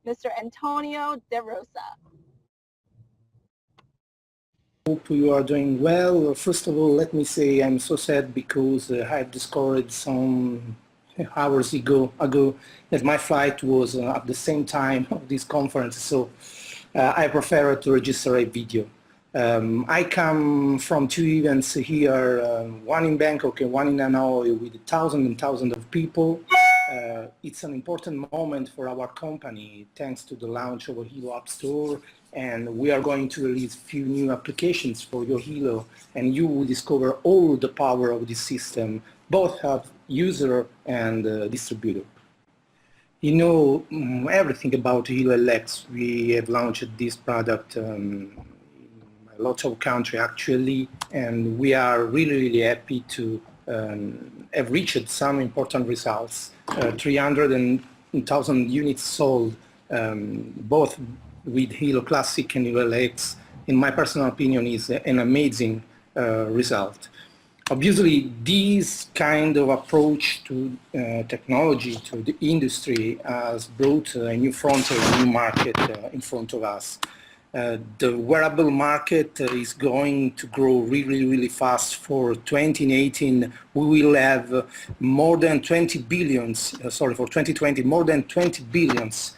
Mr. Antonio De Rosa. Hope you are doing well. First of all, let me say I'm so sad because I've discovered some hours ago that my flight was at the same time of this conference, so I prefer to register a video. I come from two events here, one in Bangkok and one in Hanoi, with thousands and thousands of people. It's an important moment for our company, thanks to the launch of a Helo App Store, and we are going to release a few new applications for your Helo, and you will discover all the power of this system, both as user and distributor. You know everything about Helo LX. We have launched this product in a lot of countries actually, and we are really happy to have reached some important results. 300,000 units sold, both with Helo Classic and Helo LX, in my personal opinion, is an amazing result. Obviously, this kind of approach to technology, to the industry, has brought a new frontier, a new market in front of us. The wearable market is going to grow really fast. For 2018, we will have more than 20 billions, for 2020, more than 20 billions.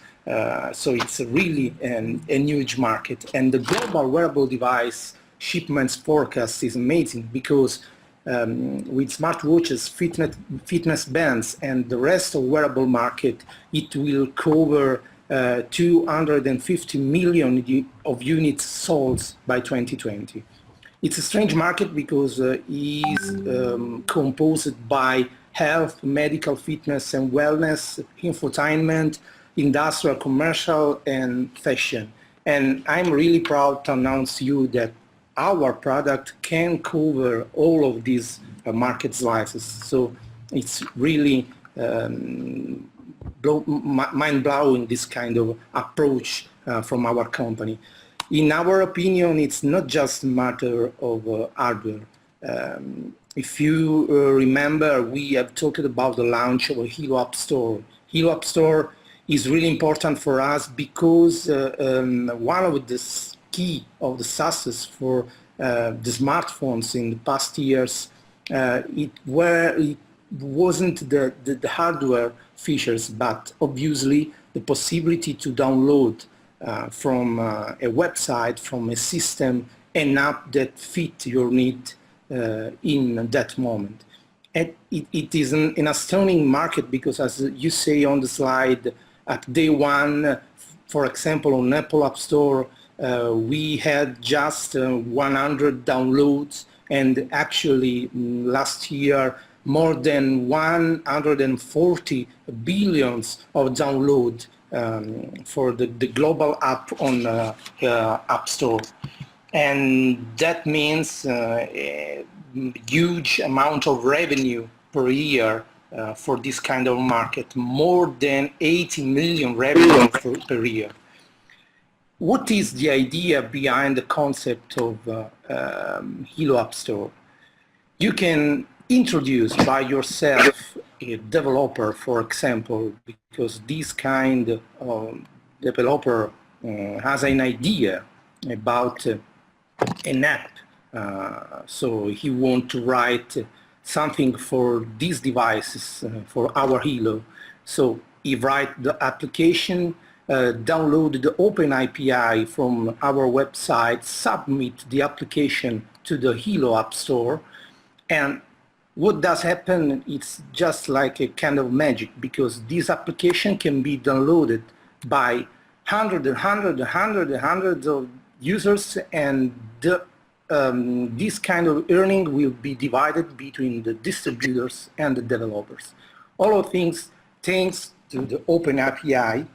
So it's really a huge market. And the global wearable device shipments forecast is amazing because with smartwatches, fitness bands, and the rest of wearable market, it will cover 250 million of units sold by 2020. It's a strange market because it is composed by health, medical, fitness and wellness, infotainment, industrial, commercial and fashion. And I'm really proud to announce to you that our product can cover all of these market slices. So it's really mind-blowing, this kind of approach from our company. In our opinion, it's not just a matter of hardware. If you remember, we have talked about the launch of a Helo App Store. Helo App Store is really important for us because one of the key of the success for the smartphones in the past years, it wasn't the hardware features, but obviously the possibility to download from a website, from a system, an app that fit your need in that moment. And it is an astounding market because, as you say on the slide, at day one, for example, on Apple App Store, we had just 100 downloads, and actually last year more than 140 billions of download for the global app on App Store. And that means a huge amount of revenue per year for this kind of market, more than 80 million revenue per year. What is the idea behind the concept of Helo App Store? You can introduce by yourself a developer, for example, because this kind of developer has an idea about an app. So he wants to write something for these devices, for our Helo. So he writes the application, download the Open API from our website, submit the application to the Helo App Store, and what does happen? It's just like a kind of magic, because this application can be downloaded by hundreds of users, and this kind of earning will be divided between the distributors and the developers. All of things thanks to the Open API,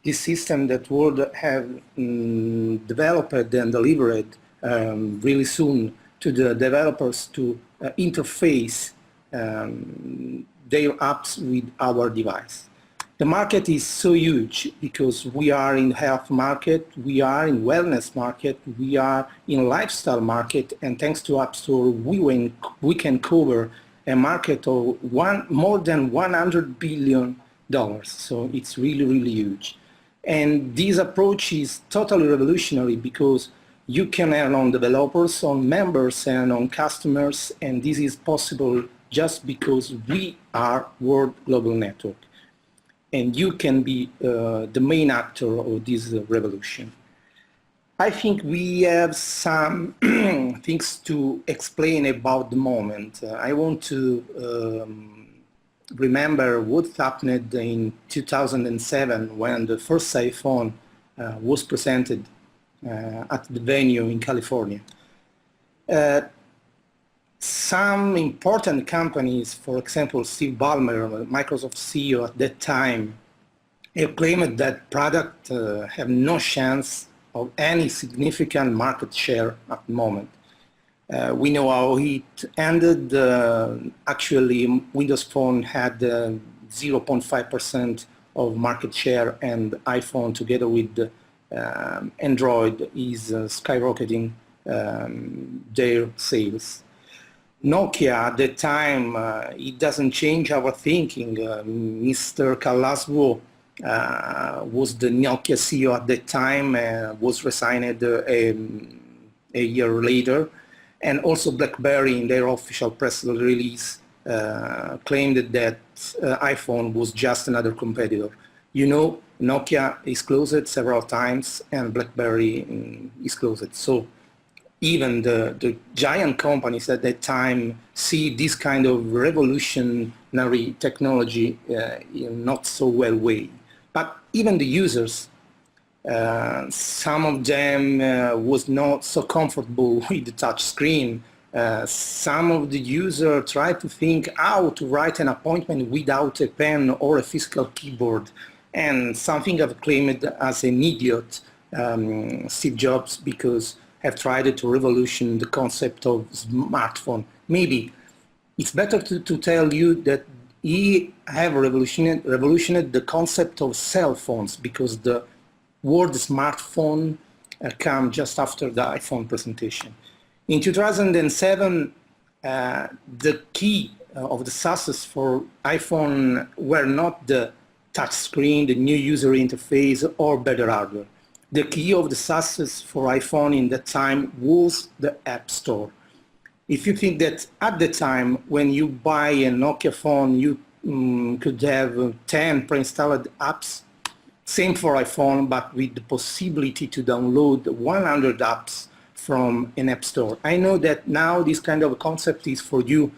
this system that would have developed and delivered really soon to the developers to interface their apps with our device. The market is so huge because we are in health market, we are in wellness market, we are in lifestyle market, and thanks to App Store, we can cover a market of more than $100 billion. So it's really huge. And this approach is totally revolutionary because you can earn on developers, on members, and on customers, and this is possible just because we are World Global Network. And you can be the main actor of this revolution. I think we have some things to explain about the moment. I want to remember what happened in 2007 when the first iPhone was presented at the venue in California. Some important companies, for example, Steve Ballmer, Microsoft CEO at that time, have claimed that product have no chance of any significant market share at the moment. We know how it ended. Actually, Windows Phone had 0.5% of market share, and iPhone, together with Android, is skyrocketing their sales. Nokia at the time, it doesn't change our thinking. Mr. Kalaswo was the Nokia CEO at the time, was resigned a year later. And also BlackBerry, in their official press release, claimed that iPhone was just another competitor. You know, Nokia is closed several times and BlackBerry is closed. So even the giant companies at that time see this kind of revolutionary technology in not so well way. But even the users, some of them was not so comfortable with the touch screen. Some of the users tried to think how to write an appointment without a pen or a physical keyboard. And something I've claimed as an idiot, Steve Jobs, because have tried to revolution the concept of smartphone. Maybe it's better to tell you that he have revolutionized the concept of cell phones, because the word smartphone came just after the iPhone presentation. In 2007, the key of the success for iPhone were not the touch screen, the new user interface, or better hardware. The key of the success for iPhone in that time was the App Store. If you think that at the time when you buy a Nokia phone, you could have 10 pre-installed apps, same for iPhone, but with the possibility to download 100 apps from an App Store. I know that now this kind of concept is for you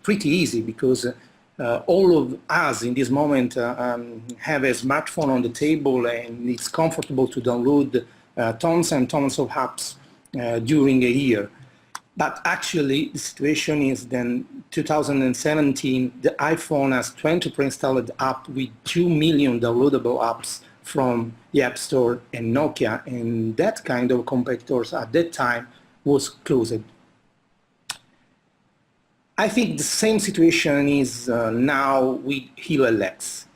pretty easy, because all of us in this moment have a smartphone on the table, and it's comfortable to download tons and tons of apps during a year. But actually, the situation is then 2017, the iPhone has 20 pre-installed apps with 2 million downloadable apps from the App Store and Nokia, and that kind of competitors at that time was closed. I think the same situation is now with Helo LX.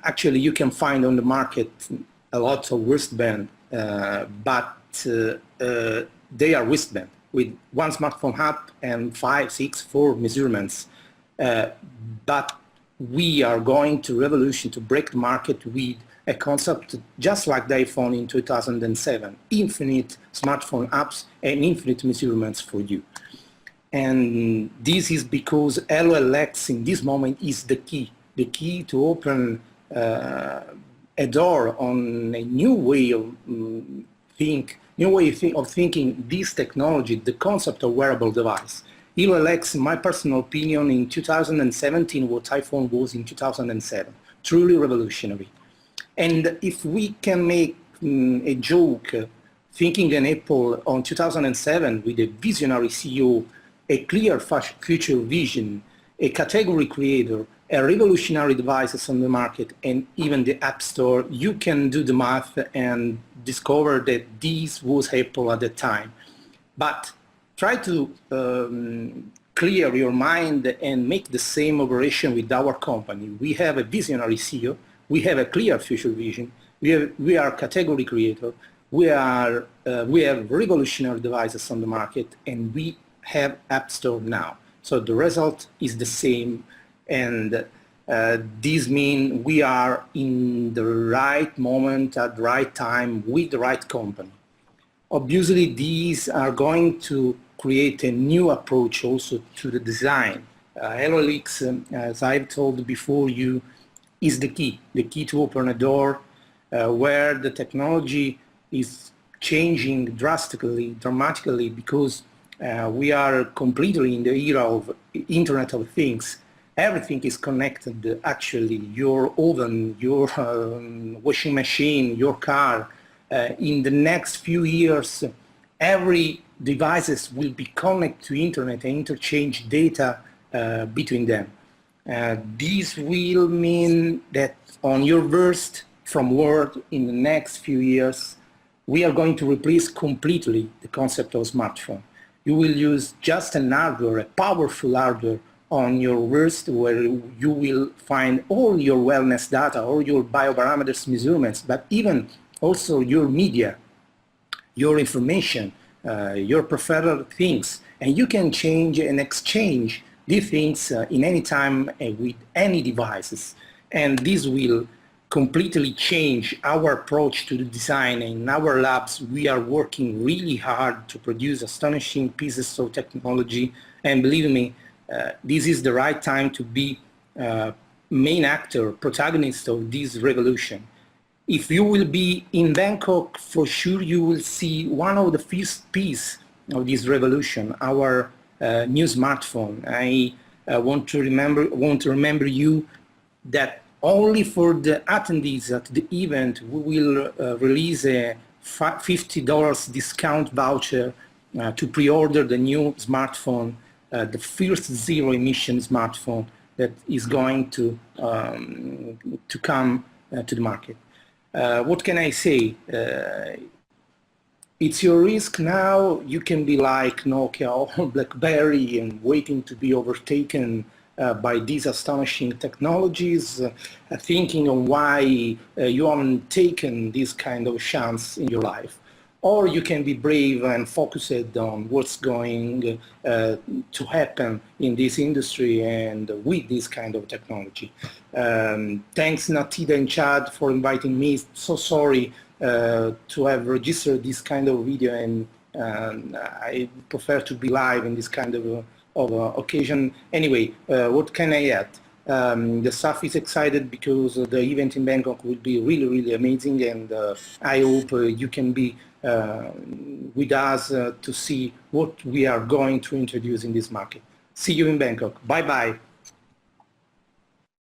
Actually, you can find on the market a lot of wristband, but they are wristband with one smartphone app and 5, 6, 4 measurements. But we are going to revolution, to break the market with a concept just like the iPhone in 2007, infinite smartphone apps and infinite measurements for you. And this is because Helo LX in this moment is the key to open a door on a new way of thinking this technology, the concept of wearable device. Helo LX, in my personal opinion, in 2017, what iPhone was in 2007, truly revolutionary. And if we can make a joke, thinking an Apple on 2007 with a visionary CEO, a clear future vision, a category creator, a revolutionary devices on the market, and even the App Store, you can do the math and discover that this was Apple at the time. But try to clear your mind and make the same operation with our company. We have a visionary CEO, we have a clear future vision, we are category creator, we have revolutionary devices on the market, and we have App Store now. So the result is the same, and This means we are in the right moment at the right time with the right company. Obviously, these are going to create a new approach also to the design. HelloLeaks, as I've told before you, is the key to open a door where the technology is changing dramatically, because we are completely in the era of Internet of Things. Everything is connected, actually. Your oven, your washing machine, your car. In the next few years, every devices will be connected to Internet and interchange data between them. This will mean that on your worst from world in the next few years, we are going to replace completely the concept of smartphone. You will use just an hardware, a powerful hardware on your wrist, where you will find all your wellness data, all your bioparameters measurements, but even also your media, your information, your preferred things, and you can change and exchange these things in any time with any devices. And this will completely change our approach to the design. In our labs, we are working really hard to produce astonishing pieces of technology. And believe me, this is the right time to be main actor, protagonist of this revolution. If you will be in Bangkok, for sure you will see one of the first piece of this revolution, our new smartphone. I want to remember you that only for the attendees at the event, we will release a $50 discount voucher to pre-order the new smartphone, the first zero-emission smartphone that is going to come to the market. What can I say? It's your risk now. You can be like Nokia or BlackBerry and waiting to be overtaken by these astonishing technologies, thinking on why you haven't taken this kind of chance in your life. Or you can be brave and focused on what's going to happen in this industry and with this kind of technology. Thanks Natida and Chad for inviting me. So sorry to have registered this kind of video, and I prefer to be live in this kind of occasion. Anyway, what can I add? The staff is excited because the event in Bangkok will be really, really amazing, and I hope you can be with us to see what we are going to introduce in this market. See you in Bangkok. Bye-bye.